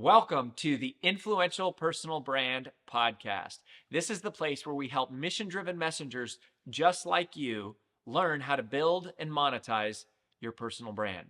Welcome to the Influential Personal Brand Podcast. This is the place where we help mission-driven messengers just like you learn how to build and monetize your personal brand.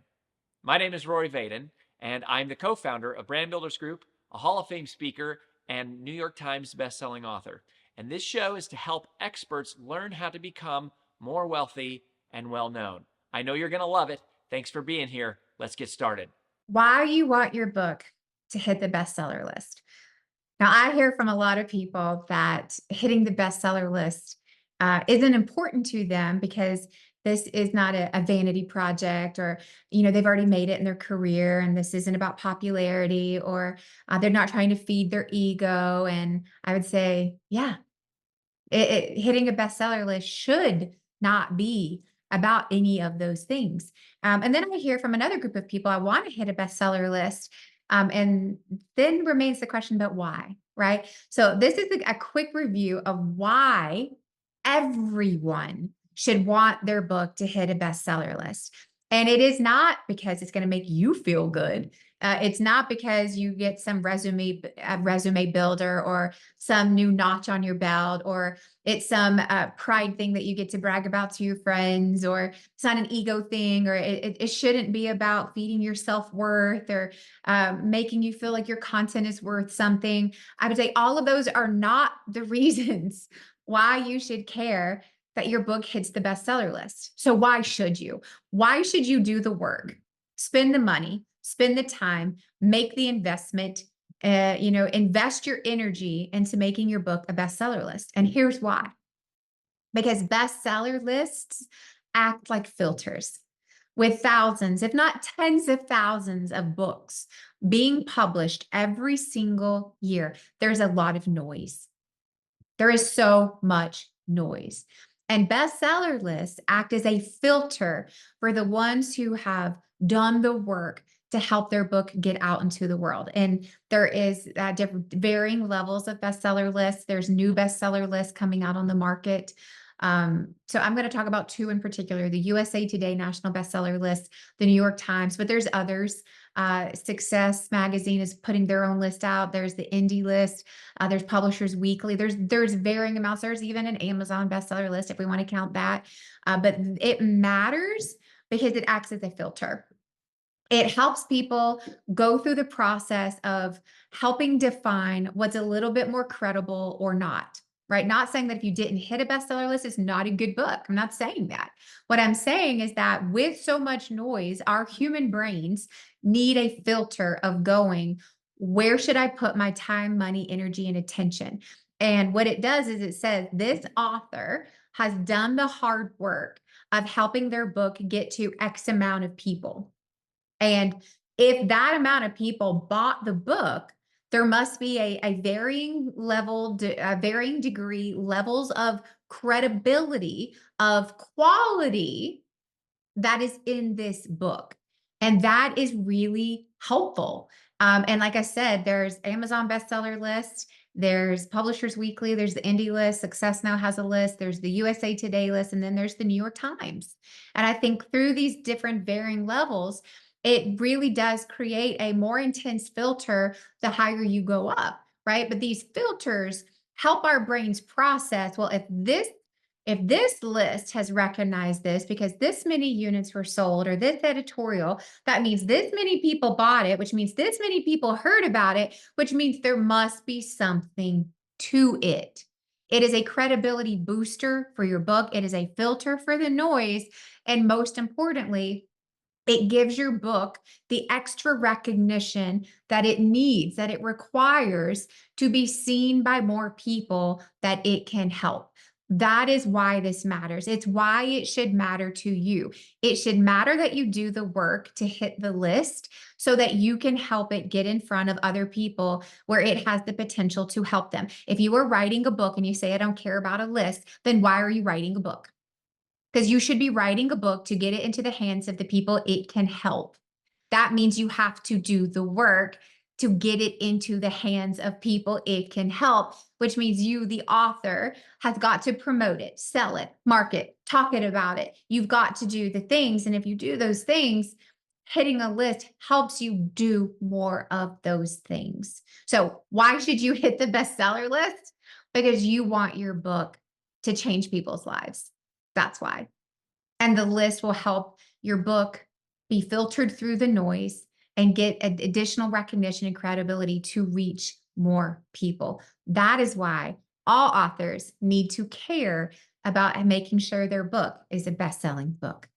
My name is Rory Vaden, and I'm the co-founder of Brand Builders Group, a Hall of Fame speaker, and New York Times best-selling author. And this show is to help experts learn how to become more wealthy and well-known. I know you're going to love it. Thanks for being here. Let's get started. Why you want your book to hit the bestseller list. Now, I hear from a lot of people that hitting the bestseller list isn't important to them because this is not a vanity project, or they've already made it in their career, and this isn't about popularity, or they're not trying to feed their ego. And I would say, yeah, hitting a bestseller list should not be about any of those things. And then I hear from another group of people, I want to hit a bestseller list. And then remains the question, but why? Right. So this is a quick review of why everyone should want their book to hit a bestseller list. And it is not because it's going to make you feel good. It's not because you get some resume builder, or some new notch on your belt, or it's some pride thing that you get to brag about to your friends, or it's not an ego thing, or it shouldn't be about feeding your self-worth, or making you feel like your content is worth something. I would say all of those are not the reasons why you should care that your book hits the bestseller list. So why should you? Why should you do the work, spend the money, spend the time, make the investment, invest your energy into making your book a bestseller list? And here's why. Because bestseller lists act like filters. With thousands, if not tens of thousands of books being published every single year, there's a lot of noise. There is so much noise. And bestseller lists act as a filter for the ones who have done the work to help their book get out into the world. And there is different varying levels of bestseller lists. There's new bestseller lists coming out on the market. So I'm going to talk about two in particular: the USA Today National Bestseller List, the New York Times, but there's others. Success Magazine is putting their own list out. There's the Indie list. There's Publishers Weekly. There's varying amounts. There's even an Amazon bestseller list if we want to count that. But it matters because it acts as a filter. It helps people go through the process of helping define what's a little bit more credible or not, right? Not saying that if you didn't hit a bestseller list, it's not a good book. I'm not saying that. What I'm saying is that with so much noise, our human brains need a filter of going, where should I put my time, money, energy, and attention? And what it does is it says this author has done the hard work of helping their book get to X amount of people. And if that amount of people bought the book, there must be a varying level, a varying degree levels of credibility, of quality that is in this book. And that is really helpful. And like I said, there's Amazon bestseller list, there's Publishers Weekly, there's the Indie list, Success Now has a list, there's the USA Today list, and then there's the New York Times. And I think through these different varying levels, it really does create a more intense filter the higher you go up, right? But these filters help our brains process, well, if this list has recognized this because this many units were sold, or this editorial, that means this many people bought it, which means this many people heard about it, which means there must be something to it. It is a credibility booster for your book. It is a filter for the noise. And most importantly, it gives your book the extra recognition that it needs, that it requires to be seen by more people that it can help. That is why this matters. It's why it should matter to you. It should matter that you do the work to hit the list so that you can help it get in front of other people where it has the potential to help them. If you are writing a book and you say, I don't care about a list, then why are you writing a book? Because you should be writing a book to get it into the hands of the people it can help. That means you have to do the work to get it into the hands of people it can help, which means you, the author, has got to promote it, sell it, market, talk it about it. You've got to do the things. And if you do those things, hitting a list helps you do more of those things. So, why should you hit the bestseller list? Because you want your book to change people's lives. That's why. And the list will help your book be filtered through the noise and get additional recognition and credibility to reach more people. That is why all authors need to care about making sure their book is a best selling book.